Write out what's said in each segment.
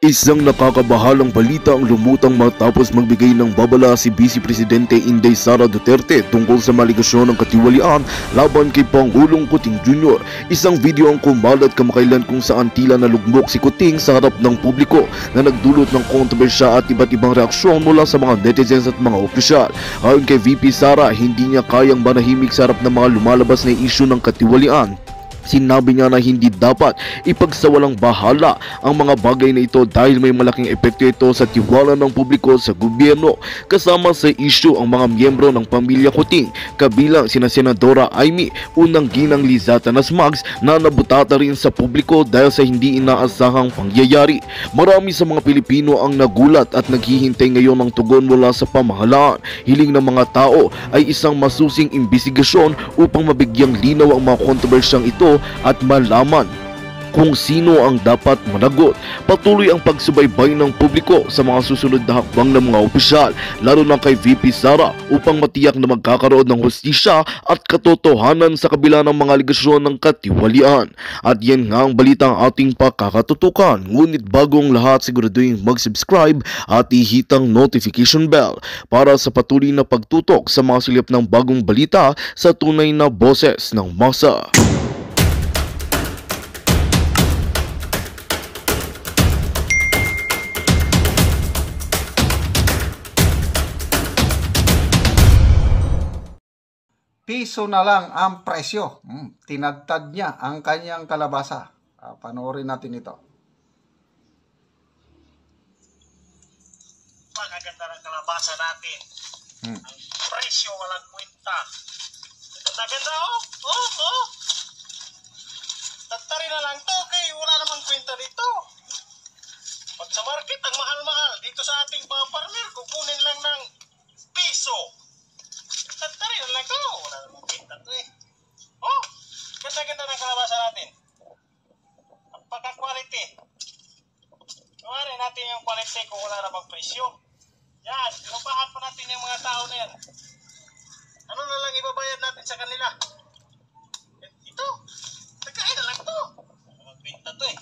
Isang nakakabahalang balita ang lumutang matapos magbigay ng babala si Vice Presidente Inday Sara Duterte tungkol sa maligasyon ng katiwalian laban kay Pangulong Kuting Jr. Isang video ang kumalat kamakailan kung saan tila nalugmok si Kuting sa harap ng publiko na nagdulot ng kontrobersya at iba't ibang reaksyon mula sa mga netizens at mga opisyal. Ayon kay VP Sara, hindi niya kayang manahimik sa harap ng mga lumalabas na isyu ng katiwalian. Sinabi niya na hindi dapat ipagsawalang bahala ang mga bagay na ito dahil may malaking epekto ito sa tiwala ng publiko sa gobyerno. Kasama sa isyu ang mga miyembro ng pamilya Kuting, kabilang sina Senadora Amy, unang ginang Liza Tanas Mags na nabutata rin sa publiko dahil sa hindi inaasahang pangyayari. Marami sa mga Pilipino ang nagulat at naghihintay ngayon ng tugon mula sa pamahalaan. Hiling ng mga tao ay isang masusing imbestigasyon upang mabigyang linaw ang mga kontrobersyang ito at malaman kung sino ang dapat managot. Patuloy ang pagsubaybay ng publiko sa mga susunod na hakbang ng mga opisyal, lalo na kay VP Sara, upang matiyak na magkakaroon ng hustisya at katotohanan sa kabila ng mga aligasyon ng katiwalian. At yan nga ang balitang ating pakakatutukan. Ngunit bagong lahat, siguraduhin mag-subscribe at ihitang notification bell para sa patuloy na pagtutok sa mga silip ng bagong balita sa tunay na boses ng masa. Piso na lang ang presyo. Tinagtad niya ang kanyang kalabasa. Panoorin natin ito. Pagkaganda ng kalabasa natin. Ang presyo walang kwenta. Ganda-ganda oh. Tattari na lang to kay wala namang kwenta dito. Pag sa market ang mahal-mahal dito sa ating mga farmer, kukunin lang ng piso. Tattari na lang to. Wala namang kwenta to eh. Oh, ganda-ganda ng kalabasa natin. Ang pagka-quality. Kumarin natin yung quality kung wala namang presyo. Yan, inupahan pa natin yung mga tao na yan. Ano na lang ibabayad natin sa kanila? Ito, nagkain na lang to. Walang kwenta to eh.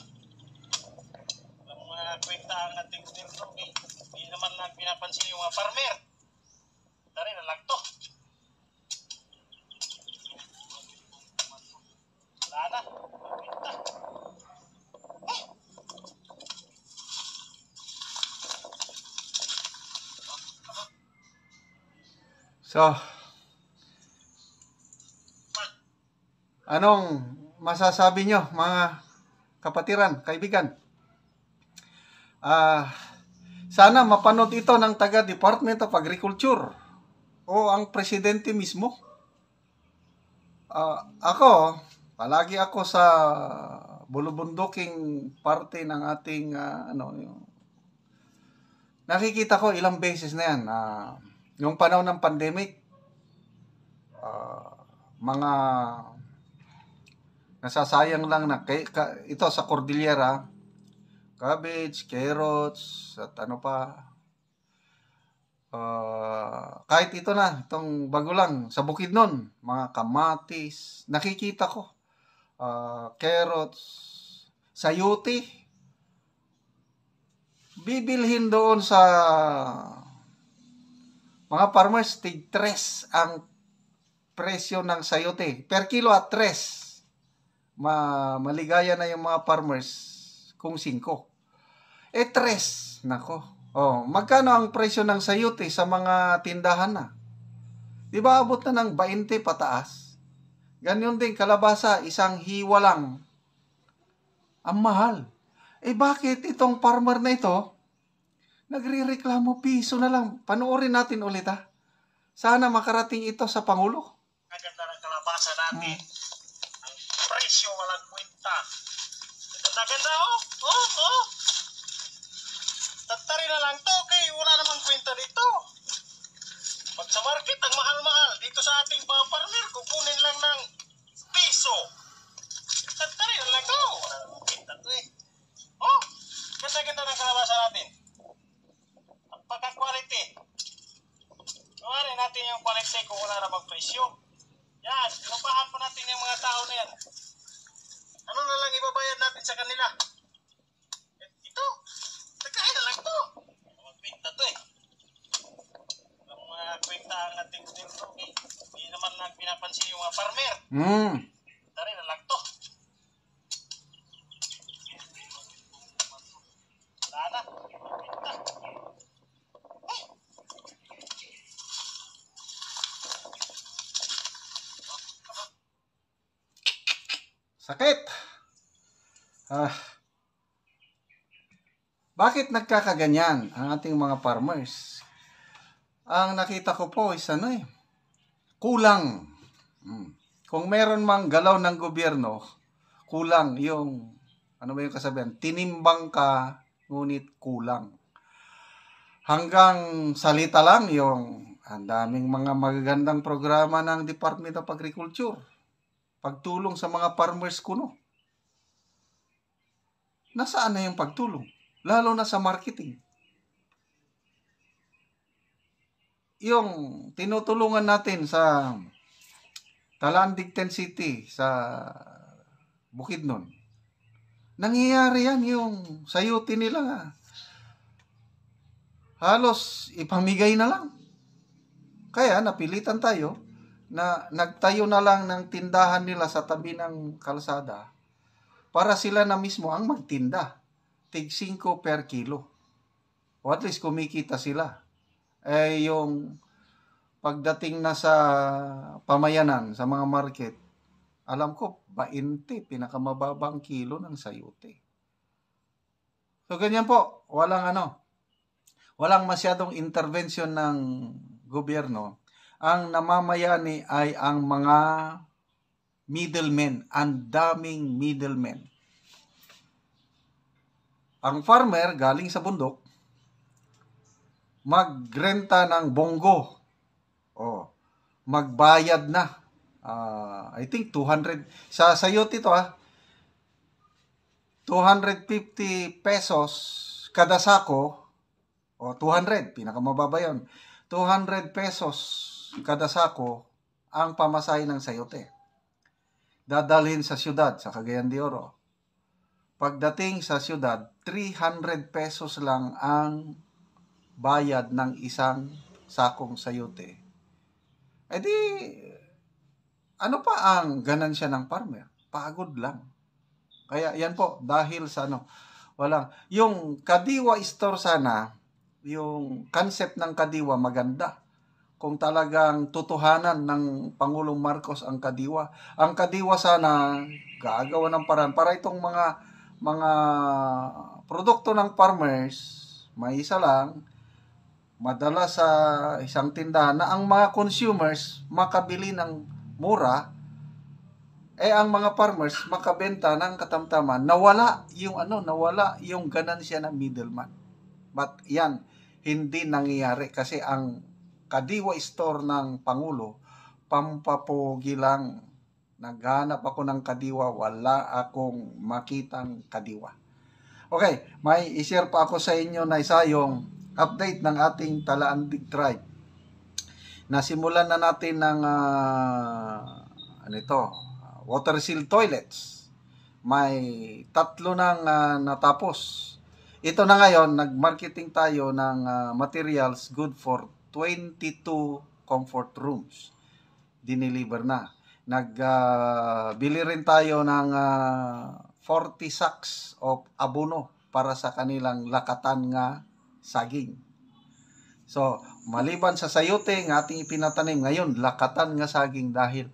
Walang mga kwenta ang ating gobyerno eh. Hindi naman lang pinapansin yung mga farmer. Tari na lang to. Wala na, walang kwenta. So, anong masasabi nyo mga kapatiran, kaibigan? Sana mapanood ito ng taga Department of Agriculture o ang presidente mismo. Palagi ako sa bulubunduking parte ng ating nakikita ko ilang beses na yan. Yung panahon ng pandemic, mga nasasayang lang na ito sa Cordillera, cabbage, carrots, at ano pa. Kahit ito na, itong bago lang, sa Bukidnon, mga kamatis, nakikita ko. Carrots, sayote, bibilhin doon sa mga farmers, tig 3 ang presyo ng sayote. Per kilo at 3. Maligaya na yung mga farmers kung 5. 3. Nako. Magkano ang presyo ng sayote sa mga tindahan na? Di ba abot na ng 20 pataas? Ganyan din kalabasa, isang hiwa lang. Ang mahal. Bakit itong farmer na ito nagrereklamo piso na lang? Panoorin natin ulit Sana makarating ito sa Pangulo. Ganda ng kalabasa natin. Ang presyo walang kwenta. Ganda-ganda oh. Tattari na lang to kay wala namang kwenta dito. Pag sa market ang mahal-mahal dito sa ating mga farmer, kukunin lang ng piso. Tattari na lang to. Wala namang kwenta to eh. Oh, ganda-ganda ng kalabasa natin. Ang pagka-quality. Kumarin natin yung quality kung wala namang presyo. Yan, inupahan pa natin yung mga tao na yan. Ano na lang ibabayad natin sa kanila? Ito, Tari na lang to. Wala na. Sakit. Bakit nagkakaganyan ang ating mga farmers? Ang nakita ko po is kulang. Kung meron mang galaw ng gobyerno, kulang yung, ano ba yung kasabihan? Tinimbang ka, ngunit kulang. Hanggang salita lang yung, ang daming mga magagandang programa ng Department of Agriculture. Pagtulong sa mga farmers kuno. Nasaan na yung pagtulong? Lalo na sa marketing. Yung tinutulungan natin sa Talandig City, sa Bukidnon. Nangyayari yan yung sayuti nila. Halos ipamigay na lang. Kaya napilitan tayo na nagtayo na lang ng tindahan nila sa tabi ng kalsada para sila na mismo ang magtinda. Tig 5 per kilo. O at least kumikita sila. Yung pagdating na sa pamayanan, sa mga market, alam ko, 20, pinakamababang kilo ng sayote. So, ganyan po. Walang masyadong intervention ng gobyerno. Ang namamayani ay ang mga middlemen. Ang daming middlemen. Ang farmer, galing sa bundok, magrenta ng bonggo. Magbayad na. I think 200. Sa sayote ito 250 pesos kada sako. 200. Pinakamababa yun. 200 pesos kada sako ang pamasahe ng sayote. Dadalhin sa syudad, sa Cagayan de Oro. Pagdating sa syudad, 300 pesos lang ang bayad ng isang sakong sayote. Ano pa ang ganansya ng farmer? Pagod lang. Kaya yan po, dahil sa yung Kadiwa store sana, yung concept ng Kadiwa maganda. Kung talagang tutuhanan ng Pangulong Marcos ang Kadiwa. Ang Kadiwa sana, gagawa ng paraan para itong mga produkto ng farmers, may isa lang, madala sa isang tindahan na ang mga consumers makabili ng mura, ang mga farmers makabenta ng katamtaman, nawala yung ganansya ng middleman. But yan, hindi nangyayari kasi ang Kadiwa store ng Pangulo, pampapogi lang. Naghanap ako ng Kadiwa, wala akong makitang Kadiwa. Okay, may i-share pa ako sa inyo na isa yung update ng ating Talandig tribe. Nasimulan na natin ng water seal toilets. May 3 nang natapos. Ito na ngayon, nag-marketing tayo ng materials good for 22 comfort rooms. Dineliver na. Nagbili rin tayo ng 40 sacks of abono para sa kanilang lakatan nga saging. So, maliban sa sayote ng ating ipinatanim, ngayon, lakatan nga saging dahil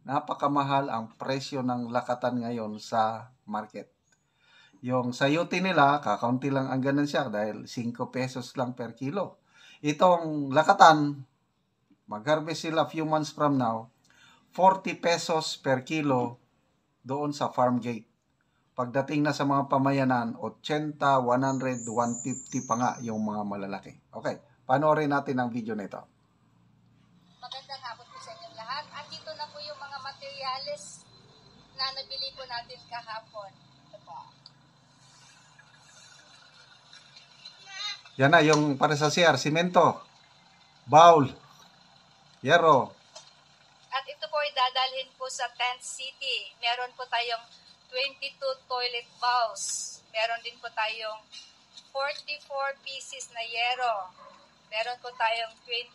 napakamahal ang presyo ng lakatan ngayon sa market. Yung sayote nila, kakaunti lang ang ganansya dahil 5 pesos lang per kilo. Itong lakatan, mag-harvest sila few months from now, 40 pesos per kilo doon sa farm gate. Pagdating na sa mga pamayanan, 80, 100, 150 pa nga yung mga malalaki. Okay, panoorin natin ang video na ito. Magandang hapon po sa inyong lahat. At dito na po yung mga materyales na nabili po natin kahapon. Ito po. Yan na, yung para sa CR, simento, bowl, yero. At ito po ay dadalhin po sa Tent City. Meron po tayong 22 toilet bowls. Meron din po tayong 44 pieces na yero. Meron po tayong 22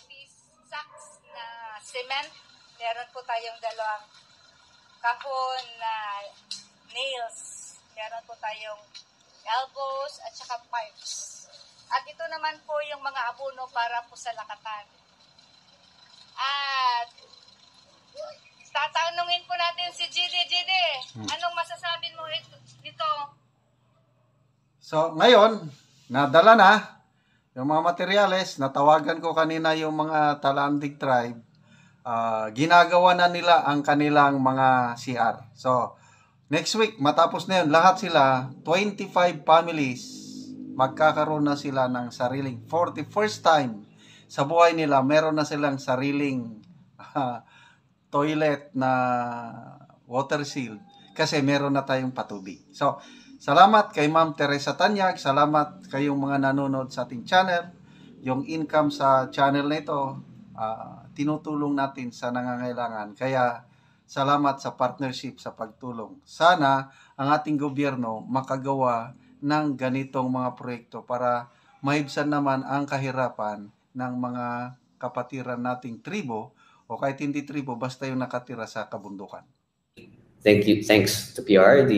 piece sacks na cement. Meron po tayong 2 kahon na nails. Meron po tayong elbows at saka pipes. At ito naman po yung mga abono para po sa lakatan. At tatanungin po natin si GD. Anong masasabi mo dito? So, ngayon, nadala na yung mga materyales. Natawagan ko kanina yung mga Talandig tribe. Ginagawa na nila ang kanilang mga CR. So, next week, matapos na yun, lahat sila, 25 families, magkakaroon na sila ng sariling, for the first time sa buhay nila, meron na silang sariling toilet na water sealed kasi meron na tayong patubig. So, salamat kay Ma'am Teresa Tanyag, salamat kayong mga nanonood sa ating channel. Yung income sa channel na ito, tinutulong natin sa nangangailangan. Kaya, salamat sa partnership sa pagtulong. Sana ang ating gobyerno makagawa ng ganitong mga proyekto para maibsan naman ang kahirapan ng mga kapatiran nating tribo o kahit hindi tribo, basta yung nakatira sa kabundukan. Thanks to PRD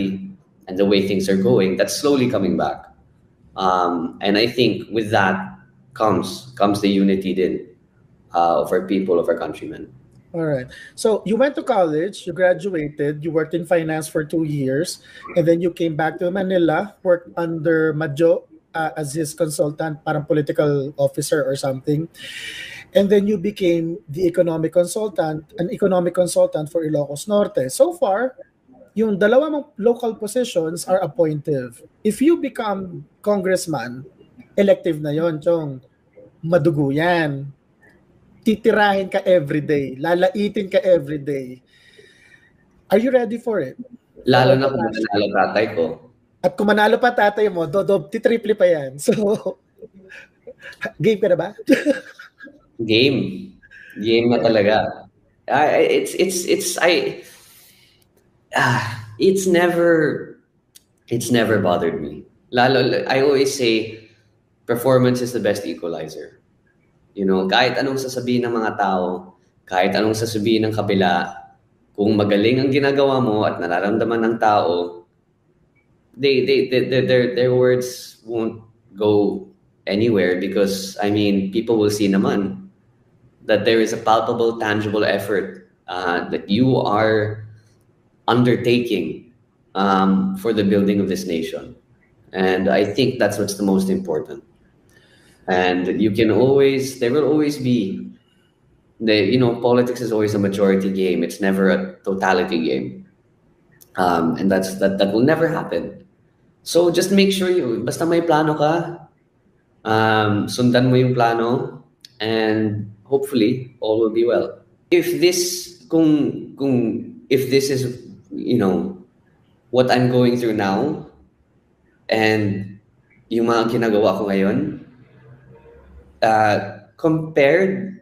and the way things are going, that's slowly coming back. And I think with that comes the unity din of our people, of our countrymen. All right. So you went to college, you graduated, you worked in finance for 2 years, and then you came back to Manila, worked under Madjo as his consultant, parang political officer or something. And then you became the an economic consultant for Ilocos Norte. So far, yung 2 mong local positions are appointive. If you become congressman, elective na yon, Chong. Madugo yan. Titirahin ka everyday. Lalaitin ka everyday. Are you ready for it? Lalo na kung manalo tatay ko. At kung manalo pa tatay mo, titriple pa yan. So, game ka na ba? Game na talaga. It's never bothered me. Lalo, I always say, performance is the best equalizer. You know, kahit anong sasabihin ng mga tao, kahit anong sasabihin ng kabila, kung magaling ang ginagawa mo at nararamdaman ng tao, their words won't go anywhere because, I mean, people will see naman that there is a palpable, tangible effort that you are undertaking for the building of this nation. And I think that's what's the most important. And there will always be, politics is always a majority game. It's never a totality game. And that will never happen. So just make sure basta may plano ka, sundan mo yung plano, and hopefully all will be well. If this is, what I'm going through now, and yung mga ginagawa ko ngayon, compared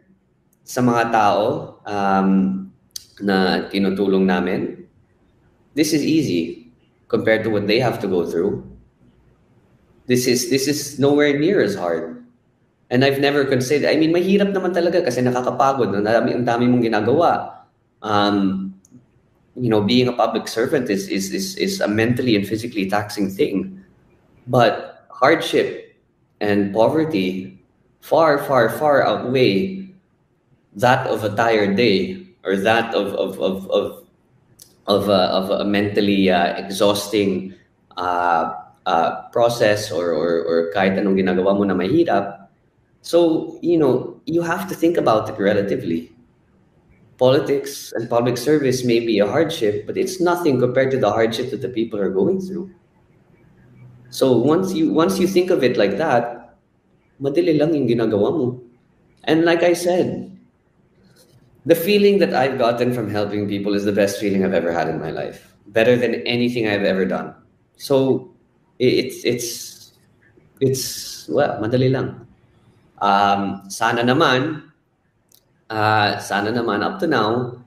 sa mga tao na tinutulong namin, this is easy compared to what they have to go through. This is nowhere near as hard. And I've never considered, I mean, mahirap naman talaga kasi nakakapagod. Ang dami mong ginagawa. Being a public servant is a mentally and physically taxing thing. But hardship and poverty far, far, far outweigh that of a tired day or that of a mentally exhausting process or kahit anong ginagawa mo na mahirap. So, you have to think about it relatively. Politics and public service may be a hardship, but it's nothing compared to the hardship that the people are going through. So once you think of it like that, madali lang yung ginagawa mo. And like I said, the feeling that I've gotten from helping people is the best feeling I've ever had in my life. Better than anything I've ever done. So it's madali lang. Sana naman up to now,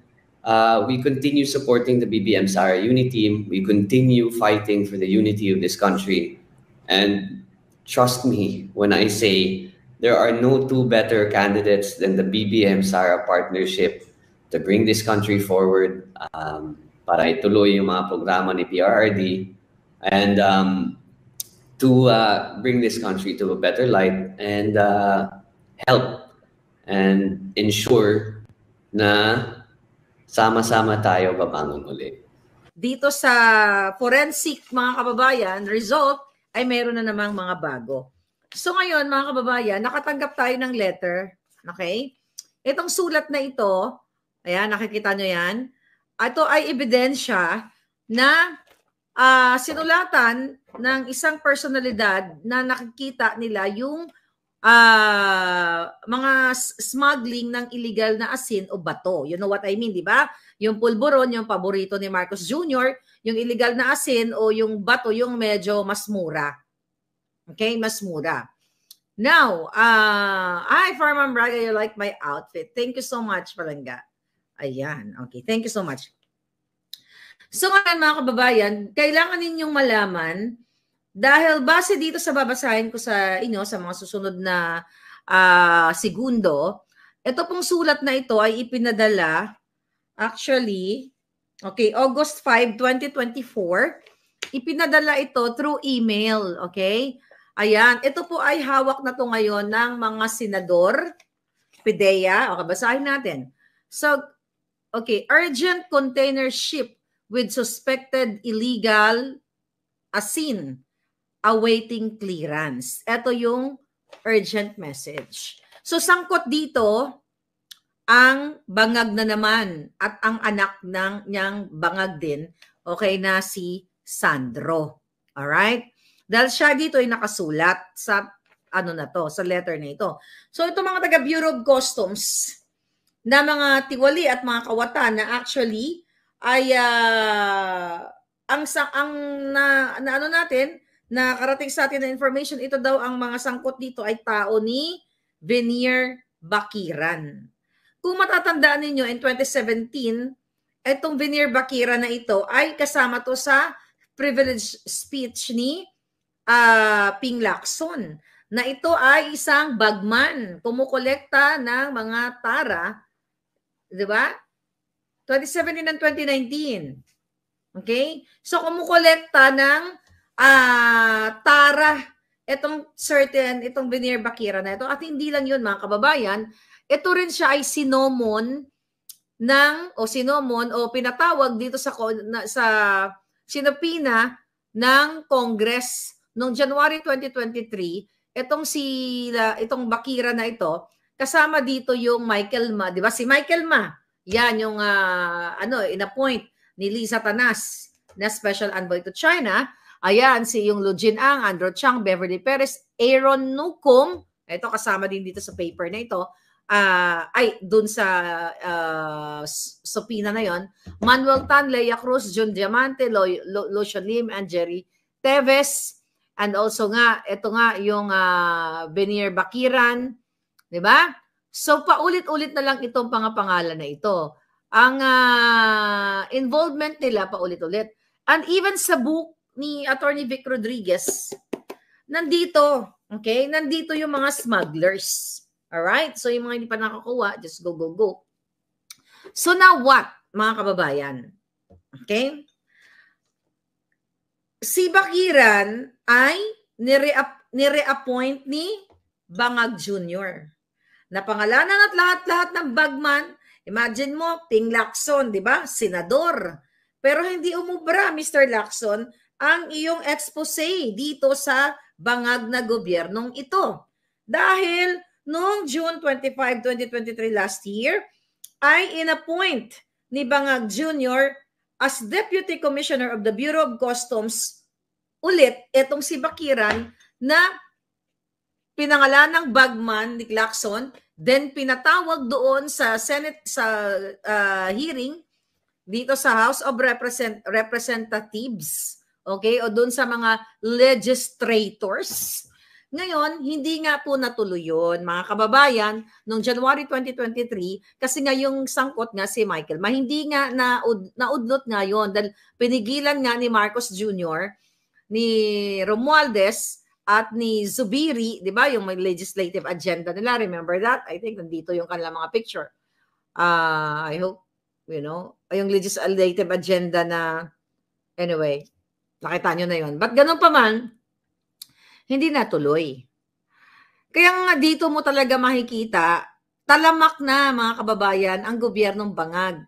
we continue supporting the BBM Sara Uni team. We continue fighting for the unity of this country. And trust me when I say there are no two better candidates than the BBM-Sara partnership to bring this country forward, para ituloy yung mga programa ni PRRD, and to bring this country to a better light and help and ensure na sama-sama tayo babangon ulit. Dito sa forensic, mga kababayan, result ay meron na namang mga bago. So ngayon, mga kababayan, nakatanggap tayo ng letter. Okay? Itong sulat na ito, ayan, nakikita nyo yan. Ito ay ebidensya na sinulatan ng isang personalidad na nakikita nila yung mga smuggling ng illegal na asin o bato. You know what I mean, di ba? Yung pulburon, yung paborito ni Marcos Jr., yung illegal na asin o yung bato, yung medyo mas mura. Okay, mas mura. Now, hi, Farman Braga, you like my outfit. Thank you so much, Palangga. Ayan, okay, thank you so much. So ngayon, mga kababayan, kailangan ninyong malaman, dahil base dito sa babasahin ko sa inyo, sa mga susunod na segundo, ito pong sulat na ito ay ipinadala, actually, okay, August 5, 2024, ipinadala ito through email, okay? Ayan, ito po ay hawak na to ngayon ng mga senador, PIDEA, okay, basahin natin. So, okay, urgent container ship with suspected illegal asin awaiting clearance. Ito yung urgent message. So, sangkot dito ang bangag na naman at ang anak ng niyang bangag din, okay, na si Sandro. Alright? Dahil siya dito ay nakasulat sa ano na to, sa letter na ito. So, ito mga taga Bureau of Customs na mga tiwali at mga kawatan na actually ay ano natin, na karating sa atin na information, ito daw ang mga sangkot dito ay tao ni Venier Bakiran. Kung matatandaan ninyo, in 2017, itong Venier Bakiran na ito ay kasama to sa privilege speech ni Ping Lacson, na ito ay isang bagman, kumukolekta ng mga tara, di ba? 2017 and 2019. Okay? So, kumukolekta ng tara, itong Venier Bakiran na ito. At hindi lang yun, mga kababayan, ito rin siya ay sinomon o pinatawag dito sa sinopina ng Congress noong January 2023. Itong Bakiran na ito, kasama dito yung Michael Ma, di ba? Si Michael Ma, yan yung in-appoint ni Lisa Tanas na Special Envoy to China. Ayan, si yung Lu Jin-ang, Andrew Chang, Beverly Perez, Aaron Nucom, ito kasama din dito sa paper na ito, dun sa Sopina na yon, Manuel Tan, Leia Cruz, John Diamante, Lucian Lim, and Jerry Teves, and also nga, ito nga yung Venier Bakiran, di ba? So, paulit-ulit na lang itong pangalan na ito. Ang involvement nila paulit-ulit. And even sa book ni Attorney Vic Rodriguez, nandito, okay? Nandito yung mga smugglers. Alright? So, yung mga hindi pa nakakuha, just go. So, now what, mga kababayan? Okay? Si Bakiran ay nire-appoint ni Bangag Jr. Napangalanan at lahat-lahat ng bagman. Imagine mo, Ping Lacson, di ba? Senador. Pero hindi umubra, Mr. Lacson, ang iyong expose dito sa bangag na gobyernong ito. Dahil noong June 25, 2023 last year, ay inappoint ni Bangag Jr. as Deputy Commissioner of the Bureau of Customs ulit itong si Bakiran na pinangalan ng bagman ni Lacson, then pinatawag doon sa Senate hearing dito sa House of Representatives, okay, o doon sa mga legislators. Ngayon, hindi nga po natuloy yun, mga kababayan, noong January 2023, kasi nga yung sangkot nga si Michael Ma, hindi nga naudlot nga yun, dahil pinigilan nga ni Marcos Jr., ni Romualdez, at ni Zubiri, di ba, yung may legislative agenda nila, remember that? I think nandito yung kanilang mga picture. I hope, yung legislative agenda na, anyway, nakita nyo na yun. But ganun pa man, hindi natuloy. Kaya nga dito mo talaga makikita, talamak na mga kababayan ang gobyernong bangag.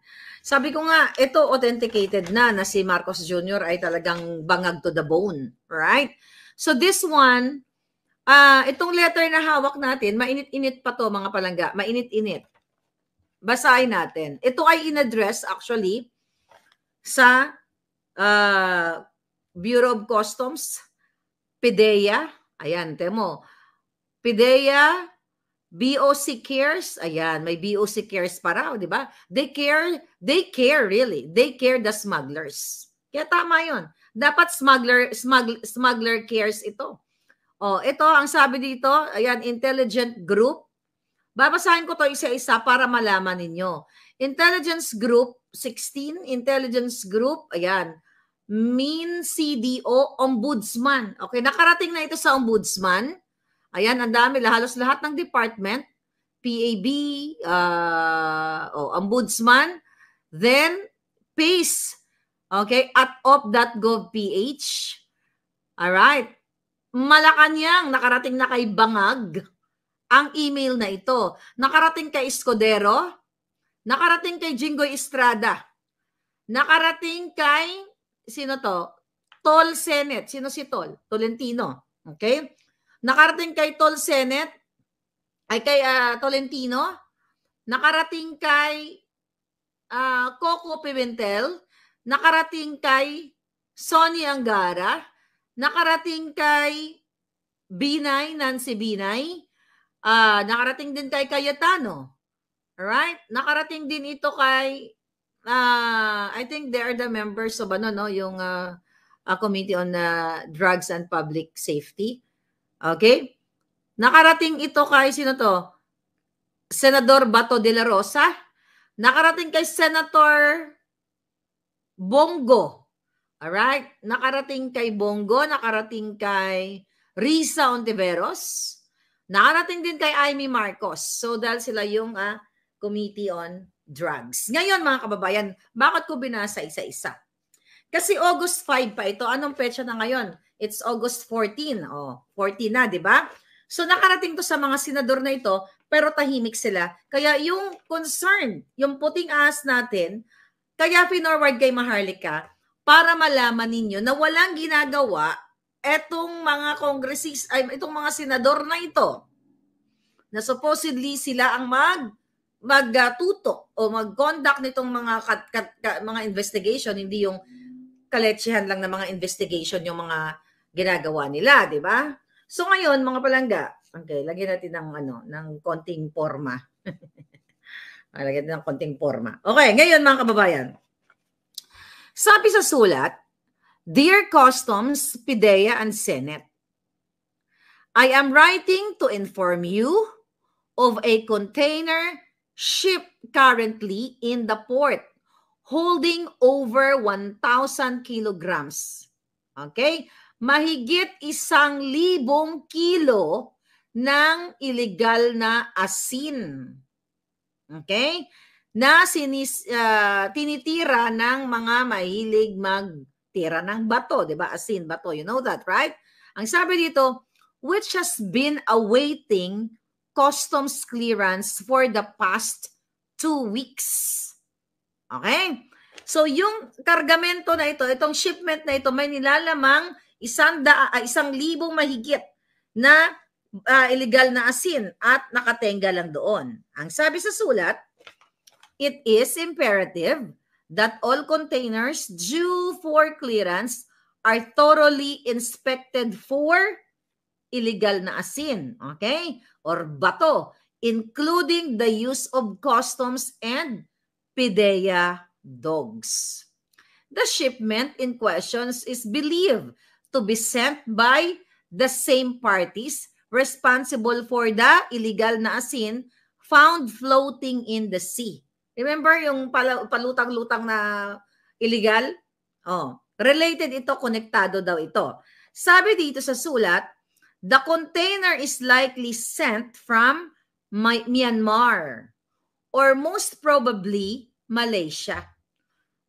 Sabi ko nga, ito authenticated na si Marcos Jr. ay talagang bangag to the bone. Right? So this one, itong letter na hawak natin, mainit-init pa to mga palangga. Mainit-init. Basahin natin. Ito ay in-address actually sa Bureau of Customs, PIDEA. Ayan, temo. PIDEA, BOC Cares. Ayan, may BOC Cares pa raw, di ba? They care really. They care the smugglers. Kaya tama yun. Dapat smuggler cares ito. Ito ang sabi dito, ayan, intelligent group. Babasahin ko to isa-isa para malaman ninyo. Intelligence group 16, intelligence group, ayan, MinCDO, ombudsman. Okay, nakarating na ito sa ombudsman. Ayan, ang dami, halos lahat ng department, PAB, ombudsman, then PACE. Okay, at op.gov.ph. Alright. Malacanang, nakarating na kay Bangag ang email na ito. Nakarating kay Escudero, nakarating kay Jinggoy Estrada, nakarating kay, sino to? Tol Senate. Sino si Tol? Tolentino. Okay? Nakarating kay Tol Senate, ay kay Tolentino, nakarating kay Coco Pimentel, nakarating kay Sonny Angara, nakarating kay Binay, Nancy Binay, nakarating din kay Cayetano. Alright? Nakarating din ito kay, I think they are the members of yung Committee on Drugs and Public Safety. Okay? Nakarating ito kay, sino to? Senador Bato de la Rosa. Nakarating kay Senator Bongo. Alright? Nakarating kay Bongo, nakarating kay Risa Ontiveros, nakarating din kay Amy Marcos. So dahil sila yung Committee on Drugs. Ngayon mga kababayan, bakit ko binasa isa-isa? Kasi August 5 pa ito. Anong petsa na ngayon? It's August 14. 14 na, di ba? So nakarating to sa mga senador na ito, pero tahimik sila. Kaya yung concern, yung puting ahas natin, kaya pinorward kay Maharlika para malaman ninyo na walang ginagawa etong mga itong mga senador na ito na supposedly sila ang magtutok o mag-conduct nitong mga investigation, hindi yung kaletsehan lang ng mga investigation yung mga ginagawa nila, di ba? So ngayon, mga palangga, okay, lagyan natin ng konting forma. Lagyan natin ng konting forma. Okay, ngayon mga kababayan. Sabi sa sulat, Dear Customs, PIDEA, and Senate, I am writing to inform you of a container ship currently in the port holding over 1,000 kilograms. Okay? Mahigit 1,000 kilo ng illegal na asin. Okay? Na tinitira ng mga mahilig magtira ng bato, 'di ba? Asin, bato, you know that, right? Ang sabi dito, which has been awaiting customs clearance for the past 2 weeks. Okay? So yung kargamento na ito, itong shipment na ito, may nilalamang 1,000 mahigit na illegal na asin at nakatenga lang doon. Ang sabi sa sulat, it is imperative that all containers due for clearance are thoroughly inspected for illegal na asin, okay? Or bato, including the use of customs and PIDEA dogs. The shipment in questions is believed to be sent by the same parties responsible for the illegal na asin found floating in the sea. Remember yung palutang-lutang na illegal? Related ito, konektado daw ito. Sabi dito sa sulat, The container is likely sent from Myanmar or most probably Malaysia.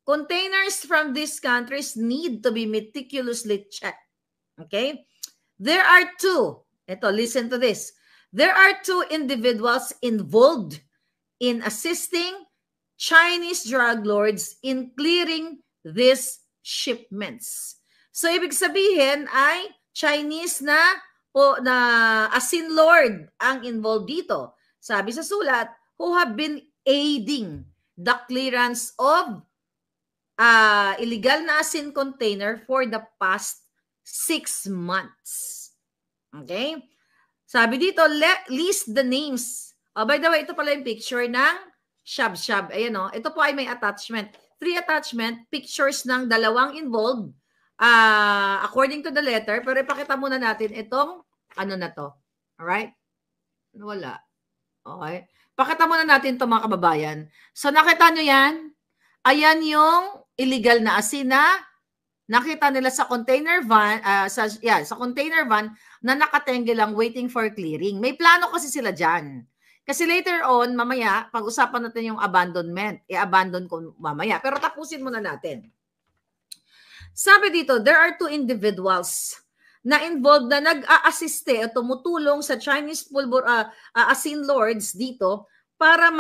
Containers from these countries need to be meticulously checked. Okay? There are two. Listen to this. There are two individuals involved in assisting Chinese drug lords in clearing these shipments. So, ibig sabihin ay Chinese na asin lord ang involved dito. Sabi sa sulat, who have been aiding the clearance of illegal na asin container for the past 6 months. Okay? Sabi dito, list the names. By the way, ito pala yung picture ng Shab-Shab. Ayan o. Ito po ay may attachment. 3 attachment, pictures ng dalawang involved according to the letter. Pero ipakita muna natin itong ano na to. Alright? Wala. Okay. Pakita muna natin ito mga kababayan. So nakita nyo yan? Ayan yung illegal na asin na nakita nila sa container van, sa container van na nakatengge lang waiting for clearing. May plano kasi sila dyan. Kasi later on, mamaya, pag-usapan natin yung abandonment. I-abandon ko mamaya. Pero tapusin muna natin. Sabi dito, there are 2 individuals na involved na nag-a-assiste o tumutulong sa Chinese asin lords dito para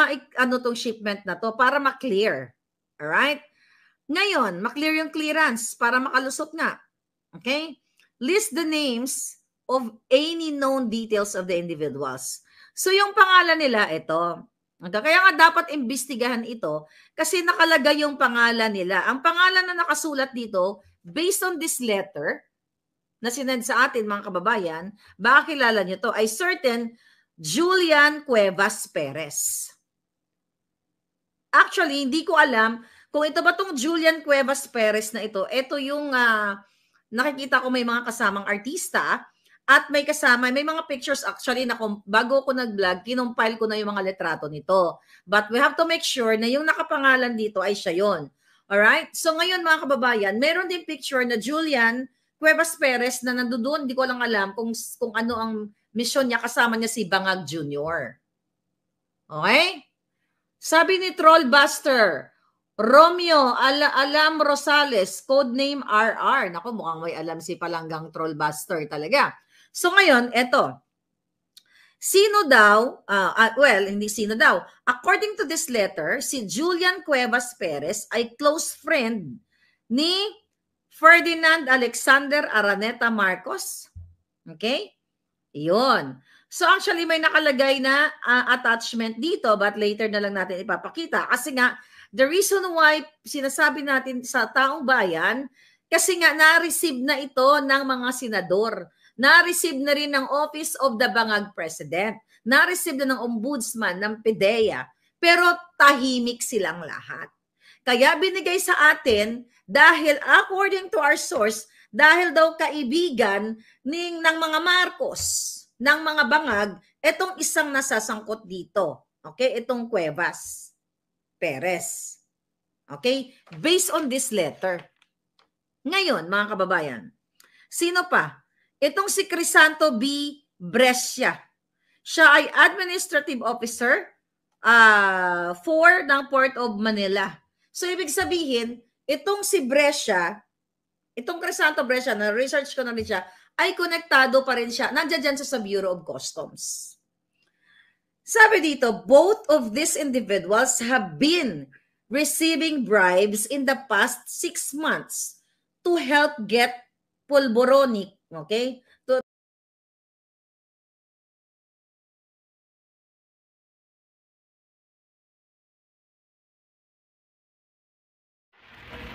tong shipment na to, para ma-clear. Alright? Ngayon, ma-clear yung clearance para makalusot nga. Okay? List the names of any known details of the individuals. So yung pangalan nila, ito. Kaya nga dapat imbestigahan ito kasi nakalagay yung pangalan nila. Ang pangalan na nakasulat dito, based on this letter, na sinend sa atin mga kababayan, baka kilala nyo to, ay certain Julian Cuevas Perez. Actually, hindi ko alam kung ito ba tong Julian Cuevas Perez na ito yung nakikita ko may mga kasamang artista at may mga pictures actually na bago ko nag-vlog, kinumpile ko na yung mga litrato nito. But we have to make sure na yung nakapangalan dito ay siya yun. Alright? So ngayon mga kababayan, meron din picture na Julian Cuevas Perez na nandoon, hindi ko lang alam kung ano ang mission niya, kasama niya si Bangag Jr. Okay? Sabi ni Trollbuster, Romeo Alam Rosales, codename RR. Naku, mukhang may alam si Palanggang Trollbuster talaga. So ngayon, eto. Sino daw, hindi sino daw. According to this letter, si Julian Cuevas Perez ay close friend ni Ferdinand Alexander Araneta Marcos. Okay? Iyon. So actually may nakalagay na attachment dito but later na lang natin ipapakita. Kasi nga, the reason why sinasabi natin sa taong bayan, kasi nga na-receive na ito ng mga senador. Na-receive na rin ng Office of the Bangag President. Na-receive na ng Ombudsman, ng PDEA. Pero tahimik silang lahat. Kaya binigay sa atin dahil according to our source, dahil daw kaibigan ng mga Marcos, ng mga Bangag, itong isang nasasangkot dito. Okay? Itong Cuevas Perez. Okay? Based on this letter. Ngayon, mga kababayan, sino pa? Itong si Crisanto B. Brescia. Siya ay administrative officer ng Port of Manila. So, ibig sabihin, itong si Brescia, itong Crisanto Brescia, na-research ko na rin siya, ay konektado pa rin siya. Nandiyan dyan sa Bureau of Customs. Sabi dito, both of these individuals have been receiving bribes in the past 6 months to help get Polboronic, okay?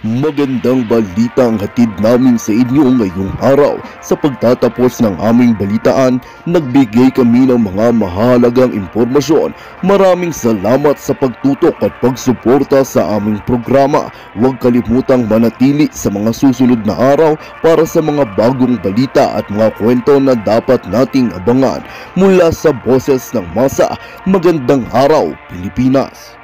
Magandang balita ang hatid namin sa inyo ngayong araw. Sa pagtatapos ng aming balitaan, nagbigay kami ng mga mahalagang impormasyon. Maraming salamat sa pagtutok at pagsuporta sa aming programa. Huwag kalimutang manatili sa mga susunod na araw para sa mga bagong balita at mga kwento na dapat nating abangan. Mula sa Boses ng Masa, magandang araw, Pilipinas!